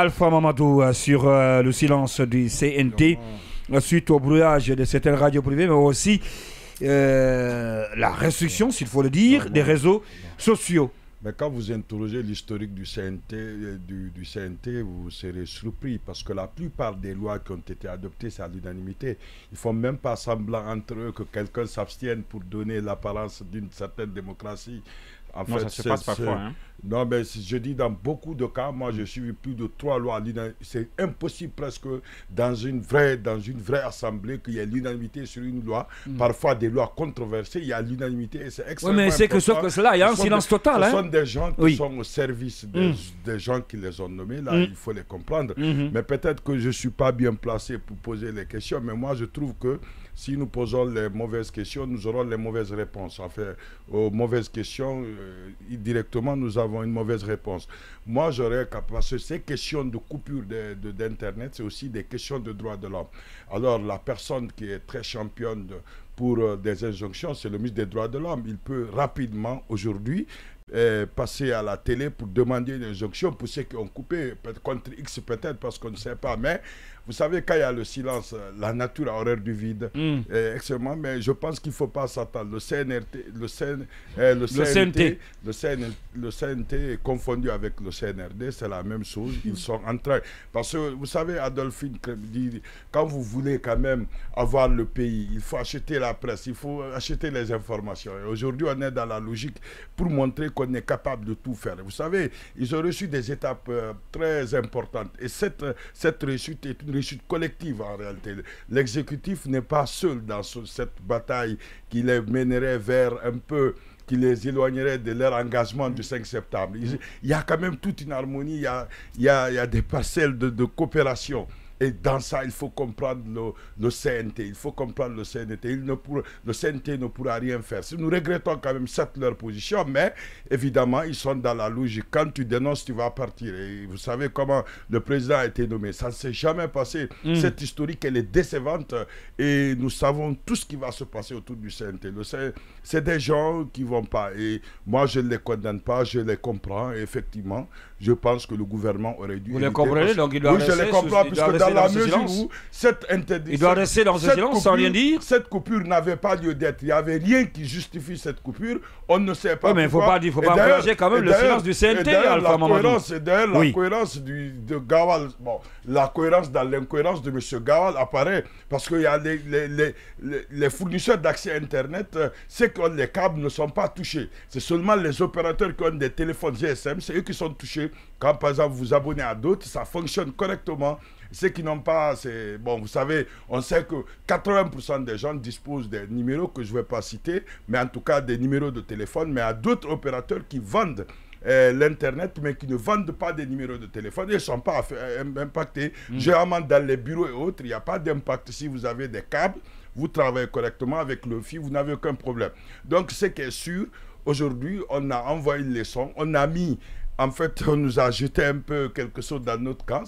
Alpha Mamadou sur le silence du CNT suite au brouillage de certaines radios privées, mais aussi la restriction, s'il faut le dire, des réseaux sociaux. Mais quand vous interrogez l'historique du CNT, vous serez surpris parce que la plupart des lois qui ont été adoptées, c'est à l'unanimité. Ils ne font même pas semblant entre eux que quelqu'un s'abstienne pour donner l'apparence d'une certaine démocratie. En non, fait, ça se passe parfois. Hein. Non, mais je dis dans beaucoup de cas, moi j'ai suivi plus de 3 lois. C'est impossible presque dans une vraie assemblée qu'il y ait l'unanimité sur une loi. Parfois des lois controversées, il y a l'unanimité et c'est extrêmement Oui, mais c'est que cela, il y a un silence total. Ce sont des gens qui sont au service des gens qui les ont nommés. Là, il faut les comprendre. Mais peut-être que je ne suis pas bien placé pour poser les questions, mais moi je trouve que si nous posons les mauvaises questions, nous aurons les mauvaises réponses. Enfin, aux mauvaises questions, directement, nous avons une mauvaise réponse. Moi, j'aurais... Parce que ces questions de coupure d'Internet, c'est aussi des questions de droits de l'homme. Alors, la personne qui est très championne pour des injonctions, c'est le ministre des droits de l'homme. Il peut rapidement, aujourd'hui, passer à la télé pour demander une injonction pour ceux qui ont coupé, contre X peut-être, parce qu'on ne sait pas. Mais vous savez, quand il y a le silence, la nature a horreur du vide. Extrêmement, mais je pense qu'il ne faut pas s'attendre. Le CNT est confondu avec le CNRD, c'est la même chose. Ils sont en train... Parce que, vous savez, Adolphine dit, quand vous voulez quand même avoir le pays, il faut acheter la presse, il faut acheter les informations. Et aujourd'hui, on est dans la logique pour montrer qu'on est capable de tout faire. Vous savez, ils ont reçu des étapes très importantes. Et cette réussite est une réussite collective en réalité. L'exécutif n'est pas seul dans cette bataille qui les mènerait vers un peu, qui les éloignerait de leur engagement du 5 septembre. Il y a quand même toute une harmonie, il y a des parcelles de coopération. Et dans ça, il faut comprendre le CNT. Il faut comprendre le CNT. Le CNT ne pourra rien faire. Nous regrettons quand même leur position, mais évidemment, ils sont dans la logique. Quand tu dénonces, tu vas partir. Et vous savez comment le président a été nommé. Ça ne s'est jamais passé. Cette historique, elle est décevante. Et nous savons tout ce qui va se passer autour du CNT. C'est des gens qui ne vont pas. Et moi, je ne les condamne pas. Je les comprends. Et effectivement, je pense que le gouvernement aurait dû... Vous les comprenez, donc il doit rester... Oui, je les comprends, puisque dans la mesure où cette interdiction... Il doit rester dans ce silence sans rien dire. Cette coupure n'avait pas lieu d'être. Il n'y avait rien qui justifie cette coupure. On ne sait pas. Oui, mais il ne faut pas encourager quand même le silence du CNT, Alpha Mamadou. D'ailleurs, la cohérence de Gawal, bon, la cohérence dans l'incohérence de M. Gawal apparaît parce qu'il y a les fournisseurs d'accès Internet, ceux qui ont les câbles ne sont pas touchés. C'est seulement les opérateurs qui ont des téléphones GSM, c'est eux qui sont touchés. Quand par exemple vous vous abonnez à d'autres, ça fonctionne correctement. Ceux qui n'ont pas, c'est... Bon, vous savez, on sait que 80% des gens disposent des numéros que je ne vais pas citer, mais en tout cas des numéros de téléphone, mais à d'autres opérateurs qui vendent l'Internet, mais qui ne vendent pas des numéros de téléphone. Ils ne sont pas impactés. Généralement, dans les bureaux et autres, il n'y a pas d'impact. Si vous avez des câbles, vous travaillez correctement avec le fil, vous n'avez aucun problème. Donc, ce qui est sûr, aujourd'hui, on a envoyé une leçon, on a mis... En fait, on nous a jeté un peu quelque chose dans notre camp.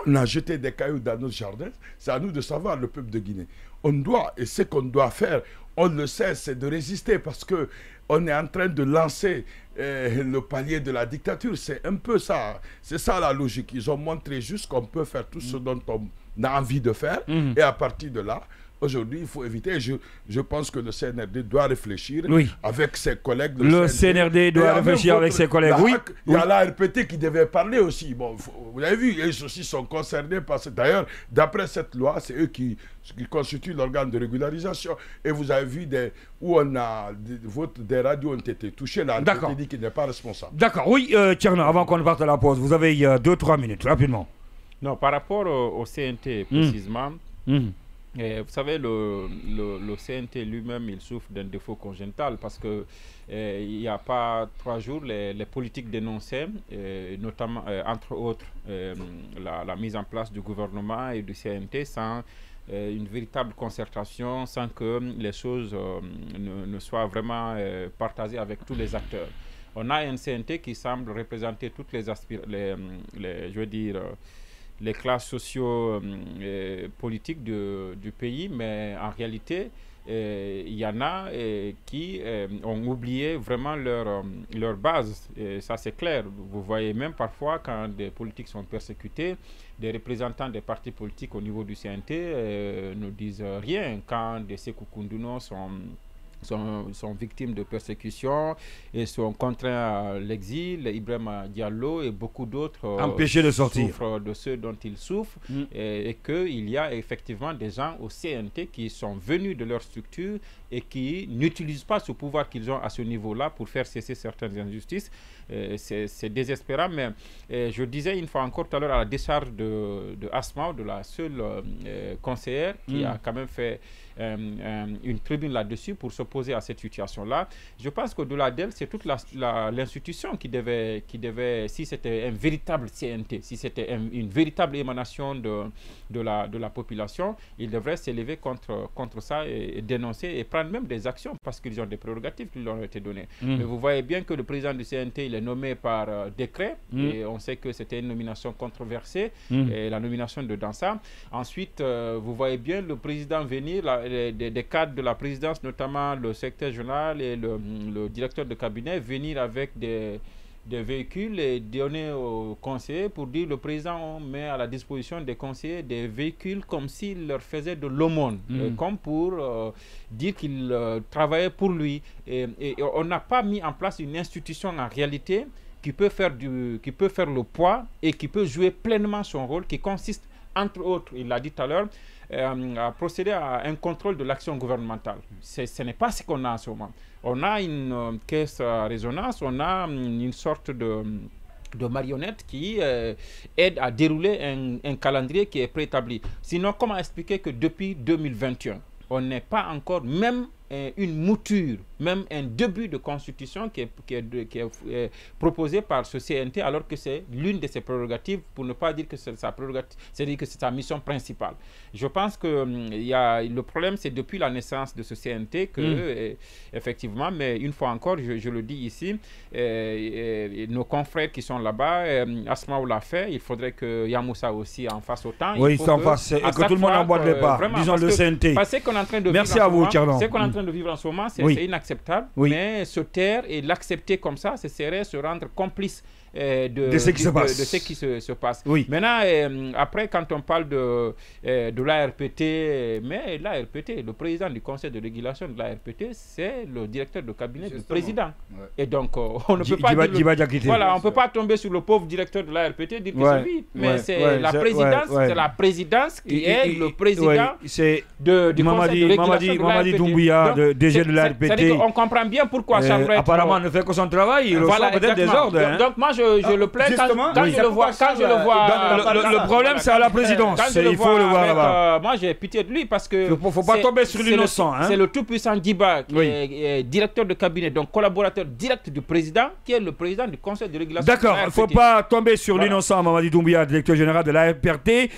On a jeté des cailloux dans notre jardin. C'est à nous de savoir, le peuple de Guinée. On doit, et ce qu'on doit faire, on le sait, c'est de résister parce qu'on est en train de lancer le palier de la dictature. C'est un peu ça. C'est ça la logique. Ils ont montré juste qu'on peut faire tout ce dont on a envie de faire. Et à partir de là, aujourd'hui, il faut éviter. Je pense que le CNRD doit réfléchir avec ses collègues. Le CNRD doit réfléchir avec ses collègues, oui. Il y a la RPT qui devait parler aussi. Bon, vous avez vu, ils aussi sont concernés par ça. D'ailleurs, d'après cette loi, c'est eux qui constituent l'organe de régularisation. Et vous avez vu où des radios ont été touchées. La RPT dit qu'il n'est pas responsable. D'accord, oui, Tcherno, avant qu'on parte à la pause, vous avez 2-3 minutes, rapidement. Non, par rapport au CNT, précisément... vous savez, le CNT lui-même, il souffre d'un défaut congénital parce que il n'y a pas 3 jours, les politiques dénonçaient, notamment, entre autres, la mise en place du gouvernement et du CNT sans une véritable concertation, sans que les choses ne soient vraiment partagées avec tous les acteurs. On a un CNT qui semble représenter toutes les classes socio-politiques du pays, mais en réalité, il y en a qui ont oublié vraiment leur base. Et ça, c'est clair. Vous voyez même parfois quand des politiques sont persécutés, des représentants des partis politiques au niveau du CNT ne disent rien. Quand des Sékou Kounduno sont victimes de persécutions et sont contraints à l'exil, Ibrahima Diallo et beaucoup d'autres empêchés de sortir, souffrent de ceux dont ils souffrent, et qu'il y a effectivement des gens au CNT qui sont venus de leur structure et qui n'utilisent pas ce pouvoir qu'ils ont à ce niveau-là pour faire cesser certaines injustices. C'est désespérant, mais je disais une fois encore tout à l'heure à la décharge de Asma, de la seule conseillère qui a quand même fait une tribune là-dessus pour s'opposer à cette situation-là. Je pense qu'au-delà d'elle, c'est toute l'institution qui devait, si c'était un véritable CNT, si c'était une véritable émanation de la population, il devrait s'élever contre ça et dénoncer et prendre même des actions parce qu'ils ont des prérogatives qui leur ont été données. Mais vous voyez bien que le président du CNT, il est nommé par décret et on sait que c'était une nomination controversée, et la nomination de Dansa. Ensuite, vous voyez bien le président venir, des cadres de la présidence, notamment le secrétaire général et le directeur de cabinet, venir avec des véhicules et donner aux conseillers pour dire le président met à la disposition des conseillers des véhicules comme s'il leur faisait de l'aumône, comme pour dire qu'il travaillait pour lui. Et on n'a pas mis en place une institution en réalité qui peut faire le poids et qui peut jouer pleinement son rôle, qui consiste, entre autres, il l'a dit tout à l'heure, à procéder à un contrôle de l'action gouvernementale. Ce n'est pas ce qu'on a en ce moment. On a une caisse à résonance, on a une sorte de marionnette qui aide à dérouler un calendrier qui est préétabli. Sinon, comment expliquer que depuis 2021, on n'est pas encore même une mouture, même un début de constitution qui est proposé par ce CNT, alors que c'est l'une de ses prérogatives, pour ne pas dire que c'est sa prérogative, c'est-à-dire que c'est sa mission principale. Je pense que le problème, c'est depuis la naissance de ce CNT que, effectivement, mais une fois encore, je le dis ici, nos confrères qui sont là-bas, Asmaou l'a fait, il faudrait que Yamoussa aussi en fasse autant. Oui, il s'en fasse, et que tout le monde en boit de départ, disons le CNT. Parce qu'on est en train de Merci à vous, Tcherno. Ce qu'on est en train de vivre en ce moment, c'est inacceptable, mais se taire et l'accepter comme ça, ce serait se rendre complice de ce qui se passe. Maintenant, après, quand on parle de l'ARPT, mais l'ARPT, le président du conseil de régulation de l'ARPT, c'est le directeur de cabinet du président. Et donc, on ne peut pas on peut pas tomber sur le pauvre directeur de l'ARPT et dire que c'est lui. Mais c'est la présidence, c'est la présidence qui est le président du conseil de régulation de Mamadi Doumbouya, DG de l'ARPT. On comprend bien pourquoi apparemment ne fait que son travail, il reçoit peut-être des ordres. Donc moi, je le plains quand je le vois. Le problème, c'est à la présidence. Il faut le voir là-bas. Moi, j'ai pitié de lui parce que... Il ne faut pas tomber sur l'innocent. C'est le tout-puissant Diba, qui est directeur de cabinet, donc collaborateur direct du président, qui est le président du conseil de régulation. D'accord, il ne faut pas tomber sur l'innocent, Mamadi Doumbouya, directeur général de l'ARPT.